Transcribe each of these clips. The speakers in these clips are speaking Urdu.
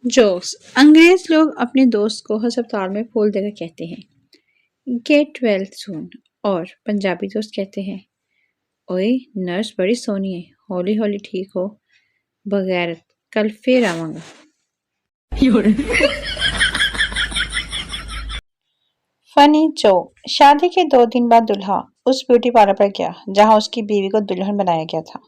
جوکس انگریز لوگ اپنے دوست کو ہسپتال میں پھول دے کر کہتے ہیں گیٹ ویل سون، اور پنجابی دوست کہتے ہیں اوئے نرس بڑی سونی ہے، ہولی ہولی ٹھیک ہو بغیرت، کل پھر آواں گا۔ فنی جوک، شادی کے 2 دن بعد دلہا اس بیوٹی پارلر پر گیا جہاں اس کی بیوی کو دلہن بنایا گیا تھا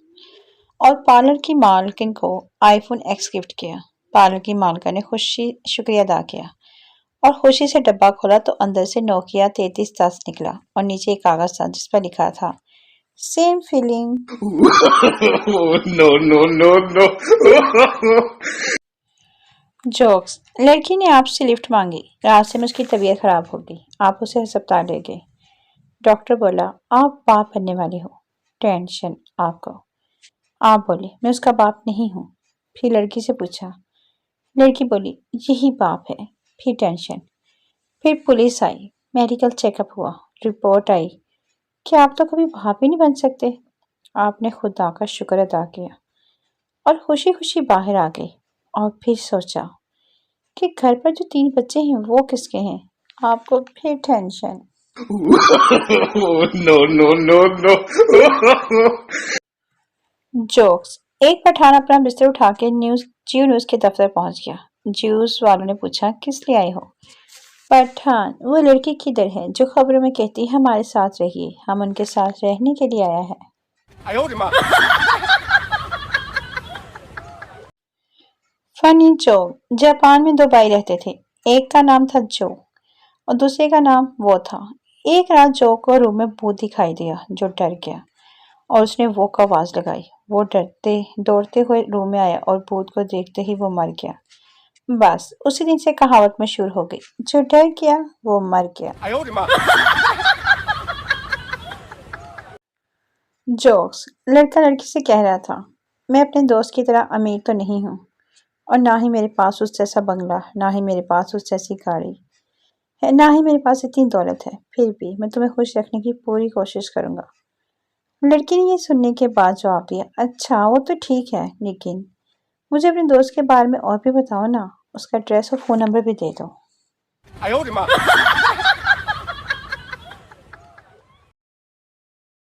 اور پارلر کی مالکن کو آئی فون ایکس گفٹ کیا۔ پارلر کی مالکن نے خوشی شکریہ ادا کیا اور خوشی سے ڈبہ کھولا تو اندر سے نوکیا 3310 نکلا اور نیچے ایک کاغذ تھا جس پر لکھا تھا same feeling. No, no, no, no. Jokes, لڑکی نے آپ سے لفٹ مانگی، راستے میں اس کی طبیعت خراب ہو گئی، آپ اسے ہسپتال لے گئے، ڈاکٹر بولا آپ باپ بننے والی ہو، ٹینشن آپ کو، آپ بولے میں اس کا باپ نہیں ہوں، پھر لڑکی سے پوچھا، لڑکی بولی یہی باپ ہے، پھر ٹینشن، پھر پولیس آئی، میڈیکل چیک اپ ہوا، رپورٹ آئی کہ آپ تو کبھی باپ ہی نہیں بن سکتے، آپ نے خدا کا شکر ادا کیا اور خوشی خوشی باہر آ گئی اور پھر سوچا کہ گھر پر جو 3 بچے ہیں وہ کس کے ہیں، آپ کو پھر tension. No, no, no, no. Jokes, ایک پٹھان اپنا بستر اٹھا کے جیو نیوز کے دفتر پہنچ گیا، جیوز والوں نے پوچھا کس لیے آئے ہو؟ پٹھان، وہ لڑکی کدھر ہے جو خبروں میں کہتی ہے ہمارے ساتھ رہیے، ہم ان کے ساتھ رہنے کے لیے آیا ہے۔ فنی جوک، جاپان میں 2 بھائی رہتے تھے، ایک کا نام تھا جو اور دوسرے کا نام وہ تھا۔ ایک رات جو کو روم میں بھوت دکھائی دیا جو ڈر گیا اور اس نے وہ کو آواز لگائی، وہ دوڑتے ہوئے روم میں آیا اور بھوت کو دیکھتے ہی وہ مر گیا۔ بس اسی دن سے کہاوت مشہور ہو گئی، جو ڈر گیا وہ مر گیا۔ جوکس، لڑکا لڑکی سے کہہ رہا تھا میں اپنے دوست کی طرح امیر تو نہیں ہوں اور نہ ہی میرے پاس اس جیسا بنگلہ، نہ ہی میرے پاس اس جیسی گاڑی ہے، نہ ہی میرے پاس اتنی دولت ہے، پھر بھی میں تمہیں خوش رکھنے کی پوری کوشش کروں گا۔ لڑکی نے یہ سننے کے بعد جواب دیا اچھا وہ تو ٹھیک ہے لیکن مجھے اپنے دوست کے بارے میں اور بھی بتاؤ نا، اس کا ایڈریس اور فون نمبر بھی دے دو۔